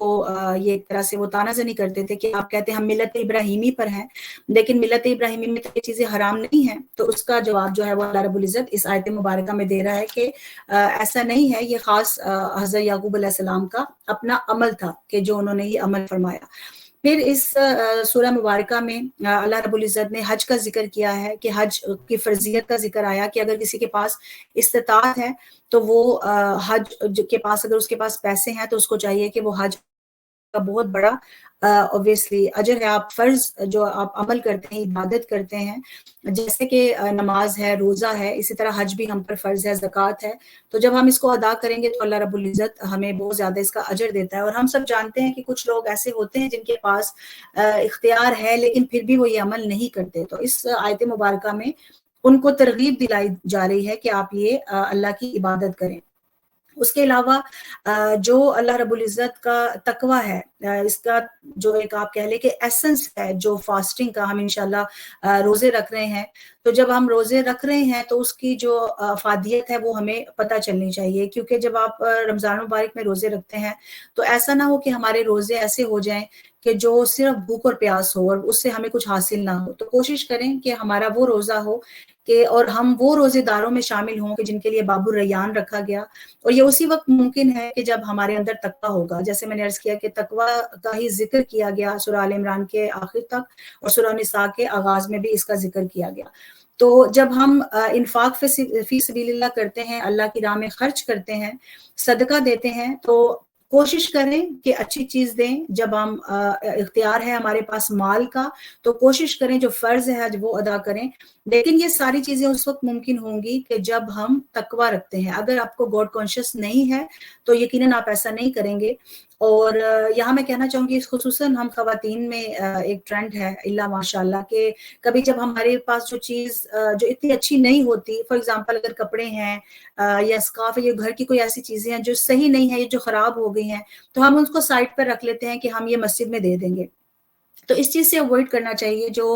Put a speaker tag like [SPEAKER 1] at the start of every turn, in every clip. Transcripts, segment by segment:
[SPEAKER 1] کو یہ ایک طرح سے وہ تانازنی کرتے تھے کہ آپ کہتے ہیں ہم ملت ابراہیمی پر ہیں، لیکن ملت ابراہیمی میں تو یہ چیزیں حرام نہیں ہیں. تو اس کا جواب جو ہے وہ اللہ رب العزت اس آیت مبارکہ میں دے رہا ہے کہ ایسا نہیں ہے، یہ خاص حضرت یعقوب علیہ السلام کا اپنا عمل تھا کہ جو انہوں نے یہ عمل فرمایا. پھر اس سورہ مبارکہ میں اللہ رب العزت نے حج کا ذکر کیا ہے کہ حج کی فرضیت کا ذکر آیا کہ اگر کسی کے پاس استطاعت ہے تو وہ حج کے پاس، اگر اس کے پاس پیسے ہیں تو اس کو چاہیے کہ وہ حج کا بہت بڑا obviously اجر ہے. آپ فرض جو آپ عمل کرتے ہیں، عبادت کرتے ہیں، جیسے کہ نماز ہے، روزہ ہے، اسی طرح حج بھی ہم پر فرض ہے، زکوٰۃ ہے. تو جب ہم اس کو ادا کریں گے تو اللہ رب العزت ہمیں بہت زیادہ اس کا اجر دیتا ہے. اور ہم سب جانتے ہیں کہ کچھ لوگ ایسے ہوتے ہیں جن کے پاس اختیار ہے لیکن پھر بھی وہ یہ عمل نہیں کرتے. تو اس آیت مبارکہ میں ان کو ترغیب دلائی جا رہی ہے کہ آپ یہ اللہ کی عبادت کریں. اس کے علاوہ جو اللہ رب العزت کا تقوی ہے، اس کا جو ایک آپ کہہ لیں کہ ایسنس ہے جو فاسٹنگ کا، ہم انشاءاللہ روزے رکھ رہے ہیں. تو جب ہم روزے رکھ رہے ہیں تو اس کی جو افادیت ہے وہ ہمیں پتہ چلنی چاہیے، کیونکہ جب آپ رمضان مبارک میں روزے رکھتے ہیں تو ایسا نہ ہو کہ ہمارے روزے ایسے ہو جائیں کہ جو صرف بھوک اور پیاس ہو اور اس سے ہمیں کچھ حاصل نہ ہو. تو کوشش کریں کہ ہمارا وہ روزہ ہو کہ اور ہم وہ روزے داروں میں شامل ہوں کہ جن کے لیے باب الریان رکھا گیا. اور یہ اسی وقت ممکن ہے کہ جب ہمارے اندر تقویٰ ہوگا. جیسے میں نے عرض کیا کہ تقویٰ کا ہی ذکر کیا گیا سورہ آل عمران کے آخر تک، اور سورہ نساء کے آغاز میں بھی اس کا ذکر کیا گیا. تو جب ہم انفاق فی سبیل اللہ کرتے ہیں، اللہ کی راہ میں خرچ کرتے ہیں، صدقہ دیتے ہیں، تو کوشش کریں کہ اچھی چیز دیں. جب ہم اختیار ہے ہمارے پاس مال کا تو کوشش کریں جو فرض ہے آج وہ ادا کریں. لیکن یہ ساری چیزیں اس وقت ممکن ہوں گی کہ جب ہم تقویٰ رکھتے ہیں. اگر آپ کو گاڈ کانشیس نہیں ہے تو یقیناً آپ ایسا نہیں کریں گے. اور یہاں میں کہنا چاہوں گی خصوصاً ہم خواتین میں ایک ٹرینڈ ہے اللہ ماشاء اللہ کہ کبھی جب ہمارے پاس جو چیز جو اتنی اچھی نہیں ہوتی، فار ایگزامپل اگر کپڑے ہیں یا اسکارف ہے، یہ گھر کی کوئی ایسی چیزیں ہیں جو صحیح نہیں ہے، یہ جو خراب ہو گئی ہیں، تو ہم اس کو سائڈ پر رکھ لیتے ہیں کہ ہم یہ مسجد میں دے دیں گے. تو اس چیز سے اوائڈ کرنا چاہیے. جو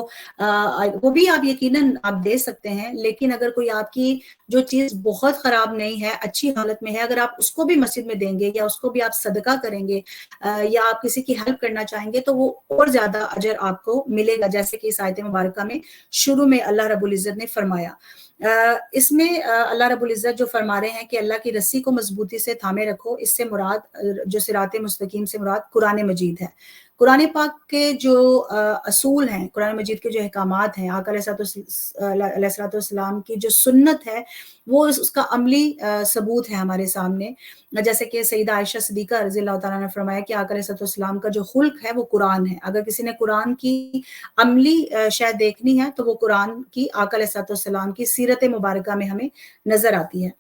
[SPEAKER 1] وہ بھی آپ یقیناً آپ دے سکتے ہیں، لیکن اگر کوئی آپ کی جو چیز بہت خراب نہیں ہے، اچھی حالت میں ہے، اگر آپ اس کو بھی مسجد میں دیں گے یا اس کو بھی آپ صدقہ کریں گے یا آپ کسی کی ہیلپ کرنا چاہیں گے تو وہ اور زیادہ اجر آپ کو ملے گا، جیسے کہ اس آیت مبارکہ میں شروع میں اللہ رب العزت نے فرمایا. اس میں اللہ رب العزت جو فرما رہے ہیں کہ اللہ کی رسی کو مضبوطی سے تھامے رکھو، اس سے مراد جو صراط مستقیم سے مراد قرآن مجید ہے. قرآن پاک کے جو اصول ہیں، قرآن مجید کے جو احکامات ہیں، آقا علیہ الصلوۃ والسلام کی جو سنت ہے وہ اس کا عملی ثبوت ہے ہمارے سامنے. جیسے کہ سیدہ عائشہ صدیقہ رضی اللہ تعالیٰ نے فرمایا کہ آقا علیہ الصلوۃ والسلام کا جو خلق ہے وہ قرآن ہے. اگر کسی نے قرآن کی عملی شے دیکھنی ہے تو وہ قرآن کی آقا علیہ الصلوۃ والسلام کی سیرت مبارکہ میں ہمیں نظر آتی ہے.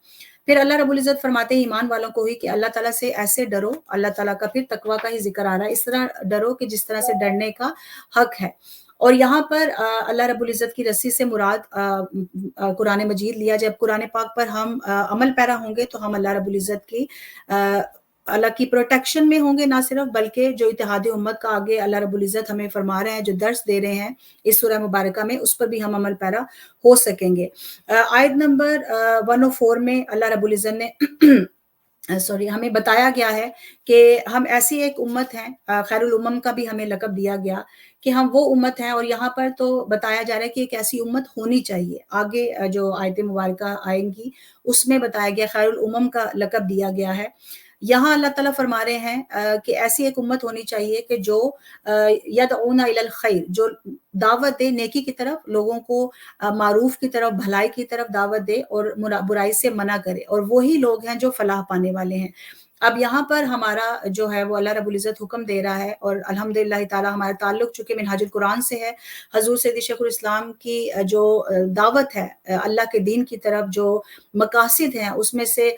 [SPEAKER 1] پھر اللہ رب العزت فرماتے ہیں ایمان والوں کو ہی کہ اللہ تعالیٰ سے ایسے ڈرو. اللہ تعالیٰ کا پھر تقویٰ کا ہی ذکر آ رہا ہے، اس طرح ڈرو کہ جس طرح سے ڈرنے کا حق ہے. اور یہاں پر اللہ رب العزت کی رسی سے مراد قرآن مجید لیا. جب قرآن پاک پر ہم عمل پیرا ہوں گے تو ہم اللہ رب العزت کی اللہ کی پروٹیکشن میں ہوں گے، نہ صرف بلکہ جو اتحاد امت کا آگے اللہ رب العزت ہمیں فرما رہے ہیں، جو درس دے رہے ہیں اس سورہ مبارکہ میں، اس پر بھی ہم عمل پیرا ہو سکیں گے. آیت نمبر 104 میں اللہ رب العزت نے ہمیں بتایا گیا ہے کہ ہم ایسی ایک امت ہیں، خیر الامم کا بھی ہمیں لقب دیا گیا کہ ہم وہ امت ہیں. اور یہاں پر تو بتایا جا رہا ہے کہ ایک ایسی امت ہونی چاہیے. آگے جو آیت مبارکہ آئیں گی اس میں بتایا گیا، خیر الامم کا لقب دیا گیا ہے. یہاں اللہ تعالیٰ فرما رہے ہیں کہ ایسی ایک امت ہونی چاہیے کہ جو یدعون الی الخیر، جو دعوت دے نیکی کی طرف، لوگوں کو معروف کی طرف، بھلائی کی طرف دعوت دے اور برائی سے منع کرے، اور وہی لوگ ہیں جو فلاح پانے والے ہیں. اب یہاں پر ہمارا جو ہے وہ اللہ رب العزت حکم دے رہا ہے، اور الحمدللہ تعالیٰ ہمارا تعلق چونکہ منہاج القرآن سے ہے، حضور سید شیخ الاسلام کی جو دعوت ہے اللہ کے دین کی طرف، جو مقاصد ہیں اس میں سے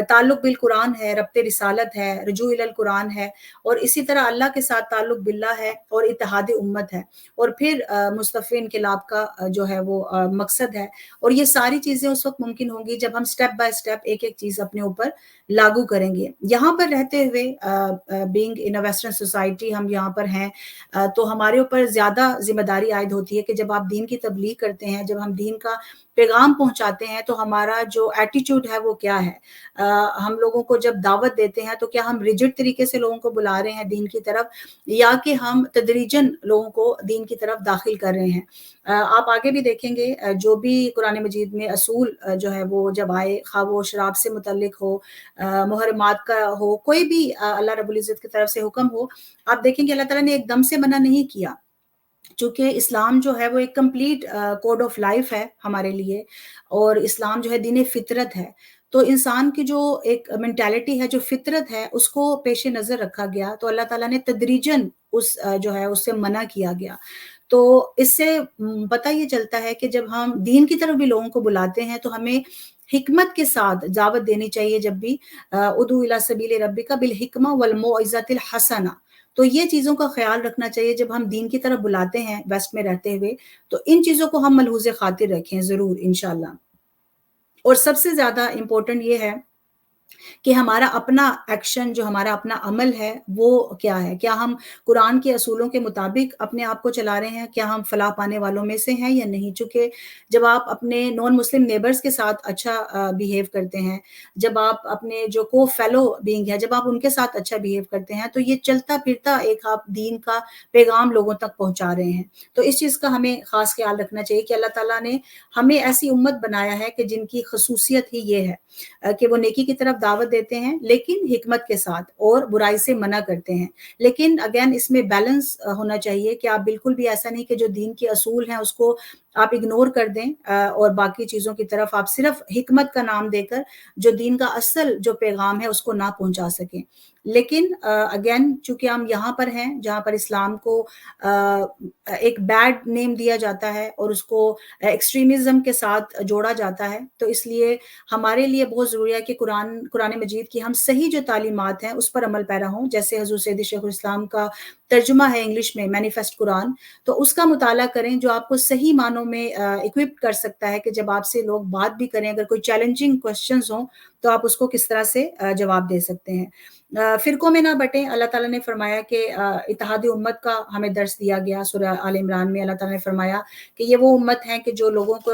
[SPEAKER 1] تعلق بالقرآن ہے، ربط رسالت ہے، رجوع الی القرآن ہے، اور اسی طرح اللہ کے ساتھ تعلق باللہ ہے، اور اتحاد امت ہے، اور پھر مصطفی انقلاب کا جو ہے وہ مقصد ہے. اور یہ ساری چیزیں اس وقت ممکن ہوں گی جب ہم سٹیپ بائی سٹیپ ایک ایک چیز اپنے اوپر لاگو کریں گے. یہاں پر رہتے ہوئے بینگ ان ویسٹرن سوسائٹی، ہم یہاں پر ہیں تو ہمارے اوپر زیادہ ذمہ داری عائد ہوتی ہے کہ جب آپ دین کی تبلیغ کرتے ہیں، جب ہم دین کا پیغام پہنچاتے ہیں تو ہمارا جو ایٹیٹیوڈ ہے وہ کیا ہے. ہم لوگوں کو جب دعوت دیتے ہیں تو کیا ہم ریجڈ طریقے سے لوگوں کو بلا رہے ہیں دین کی طرف، یا کہ ہم تدریجاً لوگوں کو دین کی طرف داخل کر رہے ہیں. آپ آگے بھی دیکھیں گے جو بھی قرآن مجید میں اصول جو ہے وہ جب آئے، خواہ وہ شراب سے متعلق ہو، محرمات کا ہو، کوئی بھی اللہ رب العزت کی طرف سے حکم ہو، آپ دیکھیں گے اللہ تعالیٰ نے ایک دم سے منع نہیں کیا. چونکہ اسلام جو ہے وہ ایک کمپلیٹ کوڈ آف لائف ہے ہمارے لیے، اور اسلام جو ہے دین فطرت ہے. تو انسان کی جو ایک مینٹیلٹی ہے، جو فطرت ہے، اس کو پیش نظر رکھا گیا، تو اللہ تعالیٰ نے تدریجاً جو ہے اس سے منع کیا گیا. تو اس سے پتہ یہ چلتا ہے کہ جب ہم دین کی طرف بھی لوگوں کو بلاتے ہیں تو ہمیں حکمت کے ساتھ دعوت دینی چاہیے. جب بھی ادعو الی سبیل ربک بالحکمہ والموعظۃ الحسنہ، تو یہ چیزوں کا خیال رکھنا چاہیے جب ہم دین کی طرف بلاتے ہیں ویسٹ میں رہتے ہوئے، تو ان چیزوں کو ہم ملحوظ خاطر رکھیں ضرور انشاءاللہ. اور سب سے زیادہ امپورٹنٹ یہ ہے کہ ہمارا اپنا ایکشن، جو ہمارا اپنا عمل ہے وہ کیا ہے. کیا ہم قرآن کے اصولوں کے مطابق اپنے آپ کو چلا رہے ہیں؟ کیا ہم فلاح پانے والوں میں سے ہیں یا نہیں؟ چونکہ جب آپ اپنے نان مسلم نیبرز کے ساتھ اچھا بیہیو کرتے ہیں، جب آپ اپنے جو کو فیلو بینگ ہے، جب آپ ان کے ساتھ اچھا بیہیو کرتے ہیں، تو یہ چلتا پھرتا ایک آپ دین کا پیغام لوگوں تک پہنچا رہے ہیں. تو اس چیز کا ہمیں خاص خیال رکھنا چاہیے کہ اللہ تعالیٰ نے ہمیں ایسی امت بنایا ہے کہ جن کی خصوصیت ہی یہ ہے کہ وہ نیکی کی طرف دعوت دیتے ہیں لیکن حکمت کے ساتھ، اور برائی سے منع کرتے ہیں. لیکن اگین اس میں بیلنس ہونا چاہیے کہ آپ بالکل بھی ایسا نہیں کہ جو دین کے اصول ہیں اس کو آپ اگنور کر دیں اور باقی چیزوں کی طرف آپ صرف حکمت کا نام دے کر جو دین کا اصل جو پیغام ہے اس کو نہ پہنچا سکیں. لیکن اگین چونکہ ہم یہاں پر ہیں جہاں پر اسلام کو ایک بیڈ نیم دیا جاتا ہے اور اس کو ایکسٹریمزم کے ساتھ جوڑا جاتا ہے، تو اس لیے ہمارے لیے بہت ضروری ہے کہ قرآن مجید کی ہم صحیح جو تعلیمات ہیں اس پر عمل پیرا ہوں. جیسے حضور سیدی شیخ الاسلام کا ترجمہ ہے انگلش میں مینیفیسٹ قرآن، تو اس کا مطالعہ کریں جو آپ کو صحیح معنوں میں اکوپ کر سکتا ہے کہ جب آپ سے لوگ بات بھی کریں، اگر کوئی چیلنجنگ کوسچنز ہوں تو آپ اس کو کس طرح سے جواب دے سکتے ہیں. فرقوں میں نہ بٹیں. اللہ تعالیٰ نے فرمایا کہ اتحاد امت کا ہمیں درس دیا گیا. سورہ آل عمران میں اللہ تعالیٰ نے فرمایا کہ یہ وہ امت ہے کہ جو لوگوں کو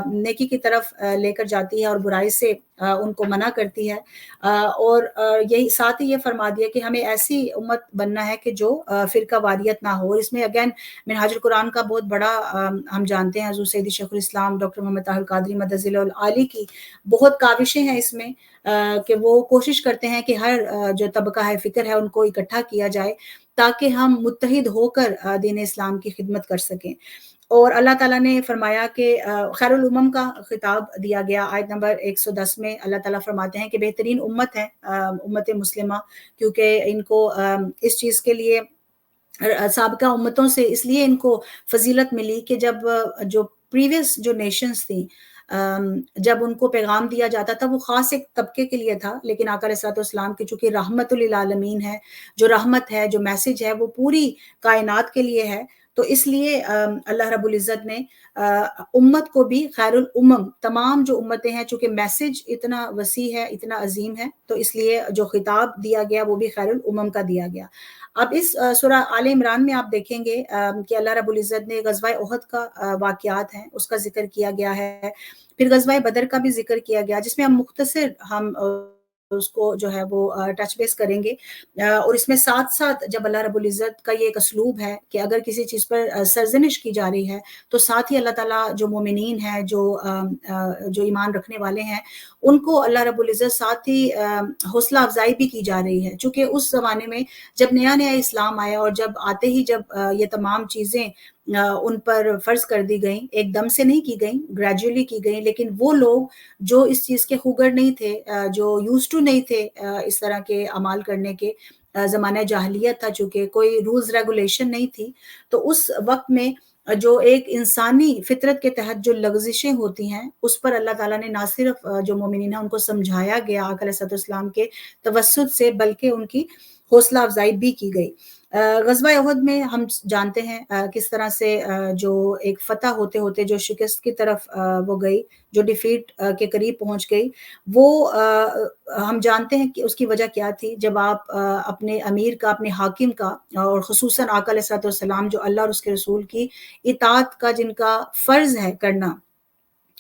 [SPEAKER 1] نیکی کی طرف لے کر جاتی ہے اور برائی سے ان کو منع کرتی ہے. اور یہی ساتھ ہی یہ فرما دیا کہ ہمیں ایسی امت بننا ہے کہ جو فرقہ واریت نہ ہو. اور اس میں اگین منہاج القرآن کا بہت بڑا ہم جانتے ہیں حضور سیدی شیخ الاسلام ڈاکٹر محمد طاہر القادری مدظ اللہ العالی کی بہت کاوشیں ہیں اس میں کہ وہ کوشش کرتے ہیں کہ ہر جو طبقہ ہے فکر ہے ان کو اکٹھا کیا جائے تاکہ ہم متحد ہو کر دین اسلام کی خدمت کر سکیں. اور اللہ تعالیٰ نے فرمایا کہ خیر الامم کا خطاب دیا گیا. آیت نمبر 110 میں اللہ تعالیٰ فرماتے ہیں کہ بہترین امت ہے امت مسلمہ، کیونکہ ان کو اس چیز کے لیے سابقہ امتوں سے اس لیے ان کو فضیلت ملی کہ جب جو پریویس جو نیشنز تھیں جب ان کو پیغام دیا جاتا تھا وہ خاص ایک طبقے کے لیے تھا، لیکن آقا علیہ الصلوۃ والسلام کی چونکہ رحمت للعالمین ہے، جو رحمت ہے، جو میسج ہے وہ پوری کائنات کے لیے ہے، تو اس لیے اللہ رب العزت نے امت کو بھی خیر الامم، تمام جو امتیں ہیں، چونکہ میسج اتنا وسیع ہے، اتنا عظیم ہے، تو اس لیے جو خطاب دیا گیا وہ بھی خیر الامم کا دیا گیا. اب اس سورہ آل عمران میں آپ دیکھیں گے کہ اللہ رب العزت نے غزوہ احد کا واقعات ہیں اس کا ذکر کیا گیا ہے، پھر غزوہ بدر کا بھی ذکر کیا گیا، جس میں ہم اس کو جو ہے وہ ٹچ بیس کریں گے. اور اس میں ساتھ ساتھ جب اللہ رب العزت کا یہ ایک اسلوب ہے کہ اگر کسی چیز پر سرزنش کی جا رہی ہے تو ساتھ ہی اللہ تعالیٰ جو مومنین ہیں، جو ایمان رکھنے والے ہیں، ان کو اللہ رب العزت ساتھ ہی حوصلہ افزائی بھی کی جا رہی ہے. چونکہ اس زمانے میں جب نیا نیا اسلام آیا اور جب آتے ہی جب یہ تمام چیزیں ان پر فرض کر دی گئیں، ایک دم سے نہیں کی گئیں، گریجولی کی گئیں، لیکن وہ لوگ جو اس چیز کے خوگر نہیں تھے، جو یوز ٹو نہیں تھے اس طرح کے اعمال کرنے کے، زمانہ جاہلیت تھا، چونکہ کوئی رولز ریگولیشن نہیں تھی، تو اس وقت میں جو ایک انسانی فطرت کے تحت جو لغزشیں ہوتی ہیں اس پر اللہ تعالیٰ نے نہ صرف جو مومنین ہیں ان کو سمجھایا گیا آقا علیہ السلام کے توسط سے، بلکہ ان کی حوصلہ افزائی بھی کی گئی. غزوہ احد میں ہم جانتے ہیں کس طرح سے جو ایک فتح ہوتے ہوتے جو شکست کی طرف وہ گئی، جو ڈیفیٹ کے قریب پہنچ گئی، وہ ہم جانتے ہیں کہ اس کی وجہ کیا تھی. جب آپ اپنے امیر کا، اپنے حاکم کا، اور خصوصاً آقا علیہ الصلوۃ والسلام جو اللہ اور اس کے رسول کی اطاعت کا جن کا فرض ہے کرنا،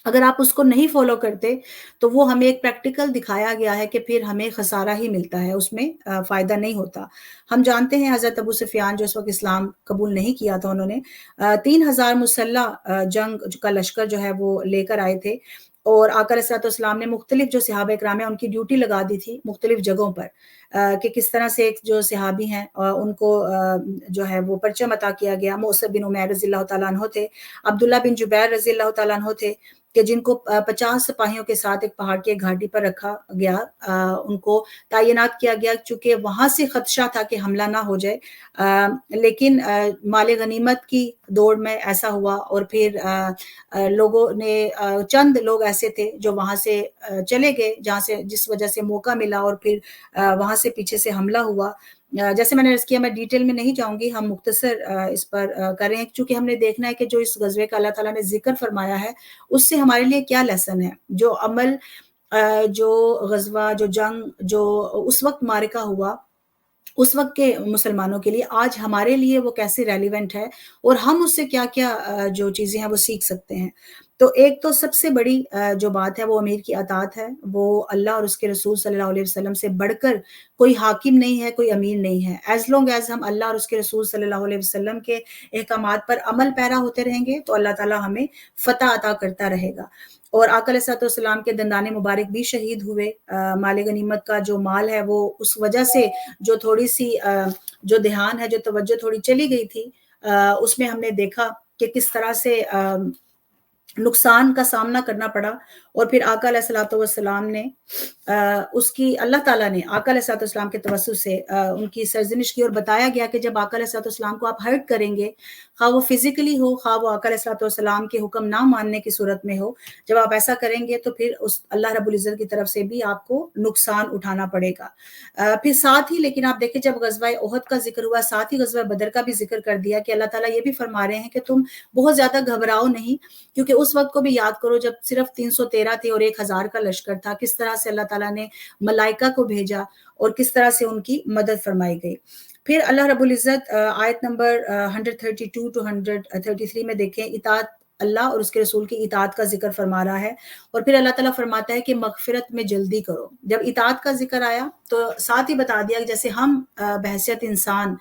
[SPEAKER 1] اگر آپ اس کو نہیں فالو کرتے تو وہ ہمیں ایک پریکٹیکل دکھایا گیا ہے کہ پھر ہمیں خسارہ ہی ملتا ہے، اس میں فائدہ نہیں ہوتا۔ ہم جانتے ہیں حضرت ابو سفیان جو اس وقت اسلام قبول نہیں کیا تھا، انہوں نے 3000 مسلح جنگ کا لشکر جو ہے وہ لے کر آئے تھے، اور آقا علیہ الصلوۃ والسلام نے مختلف جو صحابہ کرام ہیں ان کی ڈیوٹی لگا دی تھی مختلف جگہوں پر، کہ کس طرح سے ایک جو صحابی ہیں ان کو جو ہے وہ پرچم عطا کیا گیا۔ موصب بن عمیر رضی اللہ تعالیٰ عنہ تھے، عبداللہ بن جبیر رضی اللہ تعالیٰ عنہ تھے، کہ جن کو 50 سپاہیوں کے ساتھ ایک پہاڑ کی ایک گھاٹی پر رکھا گیا، ان کو تعینات کیا گیا چونکہ وہاں سے خدشہ تھا کہ حملہ نہ ہو جائے، لیکن مال غنیمت کی دوڑ میں ایسا ہوا، اور پھر لوگوں نے چند لوگ ایسے تھے جو وہاں سے چلے گئے جہاں سے جس وجہ سے موقع ملا، اور پھر وہاں سے پیچھے سے حملہ ہوا۔ جیسے میں نے عرض کیا، میں ڈیٹیل میں نہیں جاؤں گی، ہم مختصر اس پر کریں، چونکہ ہم نے دیکھنا ہے کہ جو اس غزوے کا اللہ تعالیٰ نے ذکر فرمایا ہے اس سے ہمارے لیے کیا لیسن ہے۔ جو عمل، جو غزوہ، جو جنگ، جو اس وقت معرکہ ہوا اس وقت کے مسلمانوں کے لیے، آج ہمارے لیے وہ کیسے ریلیونٹ ہے، اور ہم اس سے کیا کیا جو چیزیں ہیں وہ سیکھ سکتے ہیں۔ تو ایک تو سب سے بڑی جو بات ہے وہ امیر کی اطاعت ہے، وہ اللہ اور اس کے رسول صلی اللہ علیہ وسلم سے بڑھ کر کوئی حاکم نہیں ہے، کوئی امیر نہیں ہے۔ ایز لانگ ایز ہم اللہ اور اس کے رسول صلی اللہ علیہ وسلم کے احکامات پر عمل پیرا ہوتے رہیں گے تو اللہ تعالیٰ ہمیں فتح عطا کرتا رہے گا۔ اور آقا علیہ الصلوۃ والسلام کے دندان مبارک بھی شہید ہوئے، مال غنیمت کا جو مال ہے وہ اس وجہ سے جو تھوڑی سی جو دھیان ہے، جو توجہ تھوڑی چلی گئی تھی، اس میں ہم نے دیکھا کہ کس طرح سے نقصان کا سامنا کرنا پڑا، اور پھر آقا علیہ الصلوۃ والسلام نے اس کی اللہ تعالیٰ نے آقا علیہ الصلوۃ والسلام کے توسط سے ان کی سرزنش کی، اور بتایا گیا کہ جب آقا علیہ الصلوۃ والسلام کو آپ ہرٹ کریں گے، خواہ وہ فزیکلی ہو، خواہ وہ آقا علیہ الصلوۃ والسلام کے حکم نہ ماننے کی صورت میں ہو، جب آپ ایسا کریں گے تو پھر اس اللہ رب العزت کی طرف سے بھی آپ کو نقصان اٹھانا پڑے گا۔ پھر ساتھ ہی لیکن آپ دیکھیں جب غزوہ احد کا ذکر ہوا، ساتھ ہی غزوہ بدر کا بھی ذکر کر دیا کہ اللہ تعالیٰ یہ بھی فرما رہے ہیں کہ تم بہت زیادہ گھبراؤ نہیں، کیونکہ اس وقت کو بھی یاد کرو جب صرف 313 تھے اور 1000 کا لشکر تھا، کس طرح سے اللہ تعالیٰ نے ملائکہ کو بھیجا اور کس طرح سے ان کی مدد فرمائی گئی۔ پھر اللہ رب العزت آیت نمبر 132 to 133 میں دیکھیں، اطاعت اللہ اور اس کے رسول کی اطاعت کا ذکر فرما رہا ہے، اور پھر اللہ تعالیٰ فرماتا ہے کہ مغفرت میں جلدی کرو۔ جب اطاعت کا ذکر آیا تو ساتھ ہی بتا دیا کہ جیسے ہم بحیثیت انسان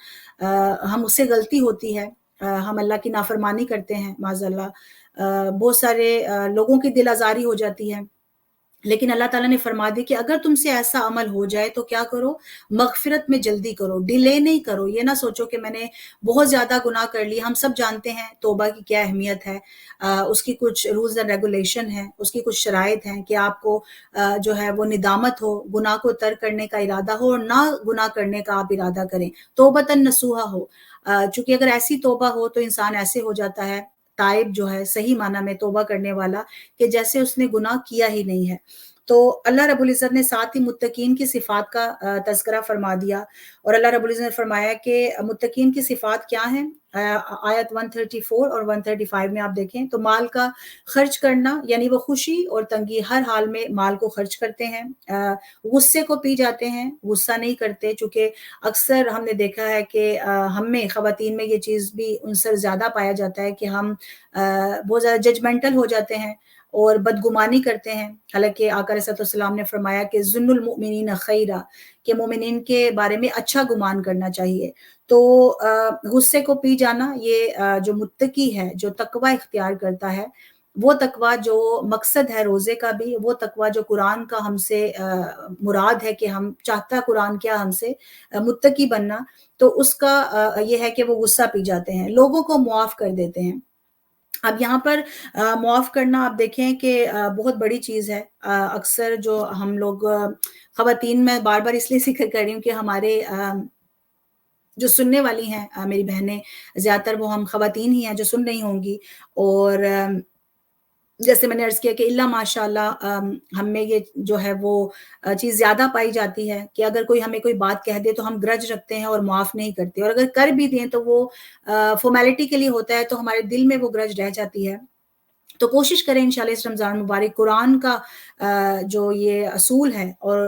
[SPEAKER 1] ہم اس سے غلطی ہوتی ہے، ہم اللہ کی نافرمانی کرتے ہیں معاذ اللہ، بہت سارے لوگوں کی دل آزاری ہو جاتی ہے، لیکن اللہ تعالیٰ نے فرما دی کہ اگر تم سے ایسا عمل ہو جائے تو کیا کرو، مغفرت میں جلدی کرو، ڈیلے نہیں کرو۔ یہ نہ سوچو کہ میں نے بہت زیادہ گناہ کر لی۔ ہم سب جانتے ہیں توبہ کی کیا اہمیت ہے، اس کی کچھ رولز اینڈ ریگولیشن ہیں، اس کی کچھ شرائط ہیں کہ آپ کو جو ہے وہ ندامت ہو، گناہ کو ترک کرنے کا ارادہ ہو، اور نہ گناہ کرنے کا آپ ارادہ کریں، توبۃ نصوحا ہو۔ چونکہ اگر ایسی توبہ ہو تو انسان ایسے ہو جاتا ہے تائب، جو ہے صحیح معنی میں توبہ کرنے والا، کہ جیسے اس نے گناہ کیا ہی نہیں ہے۔ تو اللہ رب العزت نے ساتھ ہی متقین کی صفات کا تذکرہ فرما دیا، اور اللہ رب العزت نے فرمایا کہ متقین کی صفات کیا ہیں۔ آیت 134 اور 135 میں آپ دیکھیں تو مال کا خرچ کرنا، یعنی وہ خوشی اور تنگی ہر حال میں مال کو خرچ کرتے ہیں، غصے کو پی جاتے ہیں، غصہ نہیں کرتے، چونکہ اکثر ہم نے دیکھا ہے کہ ہم میں خواتین میں یہ چیز بھی عنصر زیادہ پایا جاتا ہے کہ ہم بہت زیادہ ججمنٹل ہو جاتے ہیں اور بدگمانی کرتے ہیں، حالانکہ آقا علیہ السلام نے فرمایا کہ ظن المؤمنین خیرا، کہ مومنین کے بارے میں اچھا گمان کرنا چاہیے۔ تو غصے کو پی جانا، یہ جو متقی ہے، جو تقوی اختیار کرتا ہے، وہ تقوی جو مقصد ہے روزے کا بھی، وہ تقوی جو قرآن کا ہم سے مراد ہے کہ ہم چاہتا قرآن کیا ہم سے متقی بننا، تو اس کا یہ ہے کہ وہ غصہ پی جاتے ہیں، لوگوں کو معاف کر دیتے ہیں۔ اب یہاں پر معاف کرنا آپ دیکھیں کہ بہت بڑی چیز ہے۔ اکثر جو ہم لوگ خواتین، میں بار بار اس لیے ذکر کر رہی ہوں کہ ہمارے جو سننے والی ہیں میری بہنیں، زیادہ تر وہ ہم خواتین ہی ہیں جو سن رہی ہوں گی، اور جیسے میں نے عرض کیا کہ اللہ ماشاء اللہ ہم میں یہ جو ہے وہ چیز زیادہ پائی جاتی ہے کہ اگر کوئی ہمیں کوئی بات کہہ دے تو ہم گرج رکھتے ہیں اور معاف نہیں کرتے، اور اگر کر بھی دیں تو وہ فارمیلٹی کے لیے ہوتا ہے، تو ہمارے دل میں وہ گرج رہ جاتی ہے۔ تو کوشش کریں انشاءاللہ اس رمضان مبارک قرآن کا جو یہ اصول ہے، اور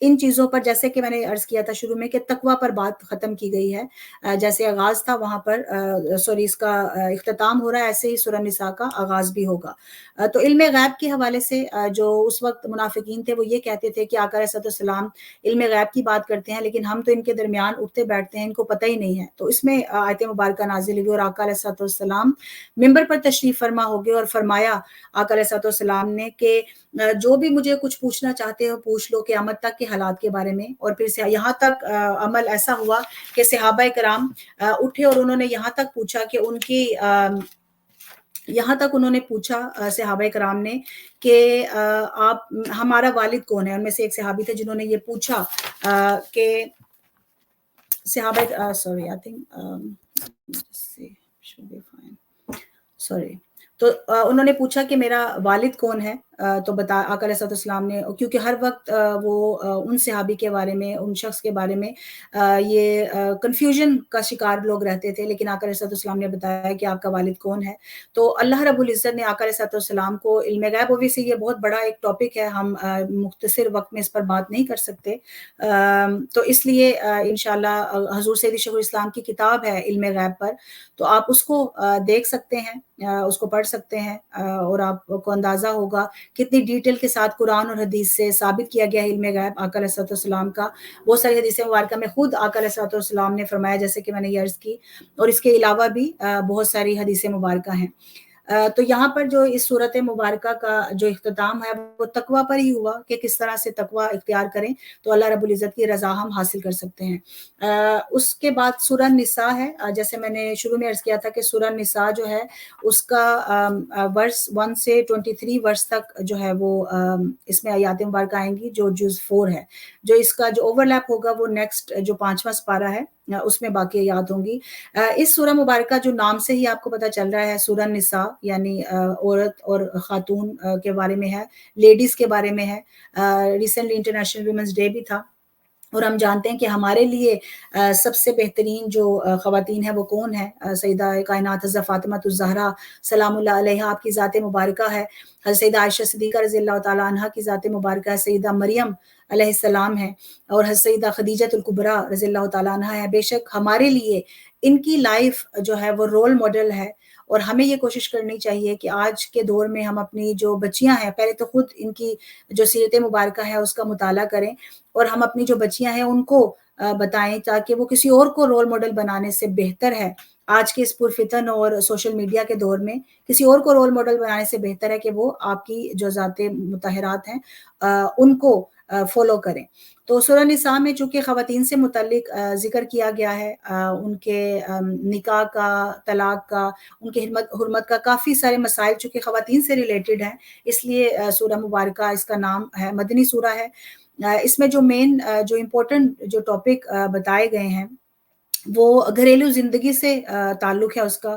[SPEAKER 1] ان چیزوں پر جیسے کہ میں نے عرض کیا تھا شروع میں کہ تقوی پر بات ختم کی گئی ہے، جیسے آغاز تھا وہاں پر سوری اس کا اختتام ہو رہا ہے، ایسے ہی سورہ نساء کا آغاز بھی ہوگا۔ تو علم غیب کے حوالے سے جو اس وقت منافقین تھے وہ یہ کہتے تھے کہ آقا علیہ الصلوۃ والسلام علم غیب کی بات کرتے ہیں لیکن ہم تو ان کے درمیان اٹھتے بیٹھتے ہیں، ان کو پتہ ہی نہیں ہے۔ تو اس میں آیت مبارکہ نازل ہوئی اور آقا علیہ الصلوۃ والسلام ممبر پر تشریف فرما ہو گئے اور فرمایا آقا علیہ الصلوۃ والسلام نے کہ جو بھی مجھے کچھ پوچھنا چاہتے ہو پوچھ لو قیامت تک کے حالات کے بارے میں۔ اور پھر سے یہاں تک عمل ایسا ہوا کہ صحابہ کرام اٹھے اور انہوں نے یہاں تک پوچھا کہ ان کی یہاں تک انہوں نے پوچھا صحابہ کرام نے کہ آپ ہمارا والد کون ہے۔ ان میں سے ایک صحابی تھے جنہوں نے یہ پوچھا کہ صحابہ سوری آئی تھنک سوری تو انہوں نے پوچھا کہ میرا والد کون ہے، تو بتا آقا علیہ الصلوۃ والسلام نے، کیونکہ ہر وقت وہ ان صحابی کے بارے میں، ان شخص کے بارے میں یہ کنفیوژن کا شکار لوگ رہتے تھے، لیکن آقا علیہ الصلوۃ والسلام نے بتایا کہ آپ کا والد کون ہے۔ تو اللہ رب العزت نے آقا علیہ الصلوۃ والسلام کو علم غیب، اوبویسلی یہ بہت بڑا ایک ٹاپک ہے، ہم مختصر وقت میں اس پر بات نہیں کر سکتے، تو اس لیے انشاءاللہ حضور سیدی شیخ الاسلام کی کتاب ہے علم غیب پر، تو آپ اس کو دیکھ سکتے ہیں، اس کو پڑھ سکتے ہیں، اور آپ کو اندازہ ہوگا کتنی ڈیٹیل کے ساتھ قرآن اور حدیث سے ثابت کیا گیا ہے علم غیب آقا علیہ الصلوۃ والسلام کا۔ بہت ساری حدیث مبارکہ میں خود آقا علیہ الصلوۃ والسلام نے فرمایا، جیسے کہ میں نے یہ عرض کی، اور اس کے علاوہ بھی بہت ساری حدیث مبارکہ ہیں۔ تو یہاں پر جو اس صورت مبارکہ کا جو اختتام ہے وہ تقوی پر ہی ہوا کہ کس طرح سے تقوی اختیار کریں تو اللہ رب العزت کی رضا ہم حاصل کر سکتے ہیں۔ اس کے بعد سورہ نساء ہے، جیسے میں نے شروع میں عرض کیا تھا کہ سورہ نساء جو ہے اس کا ورس 1 سے 23 ورس تک جو ہے وہ اس میں آیات مبارکہ آئیں گی جو جز 4 ہے، جو اس کا جو اوور لیپ ہوگا وہ نیکسٹ جو 5واں سپارہ ہے اس میں باقی آیات ہوں گی۔ اس سورہ مبارکہ جو نام سے ہی آپ کو پتہ چل رہا ہے سورہ نساء یعنی عورت اور خاتون کے بارے میں ہے، لیڈیز کے بارے میں ہے۔ ریسنٹلی انٹرنیشنل ویمنز ڈے بھی تھا، اور ہم جانتے ہیں کہ ہمارے لیے سب سے بہترین جو خواتین ہیں وہ کون ہیں؟ سیدہ کائنات حضرت فاطمہ الزہرا سلام اللہ علیہا، آپ کی ذات مبارکہ ہے۔ حضرت سیدہ عائشہ صدیقہ رضی اللہ تعالیٰ عنہا کی ذات مبارکہ ہے، سیدہ مریم علیہ السلام ہے، اور حضرت سیدہ خدیجہ الکبریٰ رضی اللہ تعالیٰ عنہا ہے۔ بے شک ہمارے لیے ان کی لائف جو ہے وہ رول ماڈل ہے، اور ہمیں یہ کوشش کرنی چاہیے کہ آج کے دور میں ہم اپنی جو بچیاں ہیں پہلے تو خود ان کی جو سیرت مبارکہ ہے اس کا مطالعہ کریں، اور ہم اپنی جو بچیاں ہیں ان کو بتائیں تاکہ وہ کسی اور کو رول ماڈل بنانے سے بہتر ہے آج کے اس پرفتن اور سوشل میڈیا کے دور میں کسی اور کو رول ماڈل بنانے سے بہتر ہے کہ وہ آپ کی جو ذات مطہرات ہیں ان کو فالو کریں۔ تو سورہ نساء میں چونکہ خواتین سے متعلق ذکر کیا گیا ہے، ان کے نکاح کا، طلاق کا، ان کی حرمت کا، کافی سارے مسائل چونکہ خواتین سے ریلیٹڈ ہیں، اس لیے سورہ مبارکہ اس کا نام ہے، مدنی سورہ ہے۔ اس میں جو مین جو امپورٹنٹ جو ٹاپک بتائے گئے ہیں وہ گھریلو زندگی سے تعلق ہے، اس کا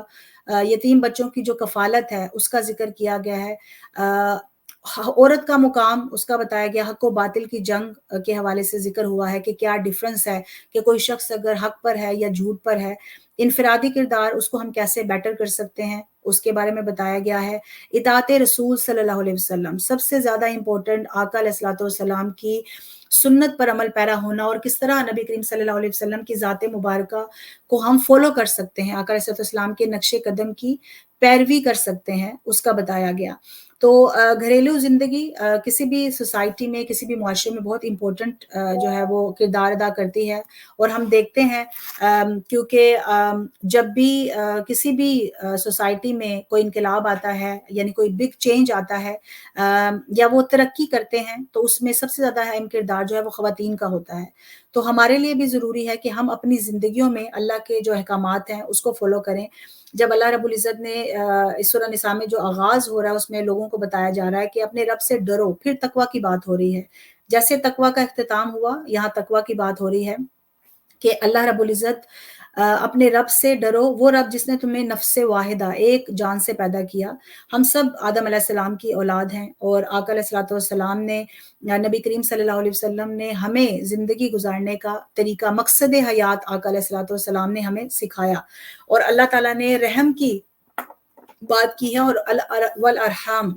[SPEAKER 1] یتیم بچوں کی جو کفالت ہے اس کا ذکر کیا گیا ہے، عورت کا مقام اس کا بتایا گیا، حق و باطل کی جنگ کے حوالے سے ذکر ہوا ہے کہ کیا ڈیفرنس ہے کہ کوئی شخص اگر حق پر ہے یا جھوٹ پر ہے، انفرادی کردار اس کو ہم کیسے بیٹر کر سکتے ہیں اس کے بارے میں بتایا گیا ہے۔ اطاعت رسول صلی اللہ علیہ وسلم سب سے زیادہ امپورٹنٹ، آقا علیہ الصلوۃ والسلام کی سنت پر عمل پیرا ہونا، اور کس طرح نبی کریم صلی اللہ علیہ وسلم کی ذات مبارکہ کو ہم فالو کر سکتے ہیں، آقا علیہ الصلوۃ والسلام کے نقش قدم کی پیروی کر سکتے ہیں، اس کا بتایا گیا۔ تو گھریلو زندگی کسی بھی سوسائٹی میں، کسی بھی معاشرے میں بہت امپورٹنٹ جو ہے وہ کردار ادا کرتی ہے، اور ہم دیکھتے ہیں کیونکہ جب بھی کسی بھی سوسائٹی میں کوئی انقلاب آتا ہے، یعنی کوئی بگ چینج آتا ہے یا وہ ترقی کرتے ہیں، تو اس میں سب سے زیادہ اہم کردار جو ہے وہ خواتین کا ہوتا ہے۔ تو ہمارے لیے بھی ضروری ہے کہ ہم اپنی زندگیوں میں اللہ کے جو احکامات ہیں اس کو فالو کریں۔ جب اللہ رب العزت نے اس سورہ نساء میں جو آغاز ہو رہا ہے اس میں لوگوں کو بتایا جا رہا ہے کہ اپنے رب سے ڈرو، پھر تقوی کی بات ہو رہی ہے، جیسے تقوی کا اختتام ہوا یہاں تقوی کی بات ہو رہی ہے کہ اللہ رب العزت اپنے رب سے ڈرو، وہ رب جس نے تمہیں نفس واحدہ، ایک جان سے پیدا کیا۔ ہم سب آدم علیہ السلام کی اولاد ہیں، اور آقا علیہ الصلوۃ والسلام نے، نبی کریم صلی اللہ علیہ وسلم نے ہمیں زندگی گزارنے کا طریقہ، مقصد حیات آقا علیہ الصلوۃ والسلام نے ہمیں سکھایا، اور اللہ تعالیٰ نے رحم کی بات کی ہے، اور والارحام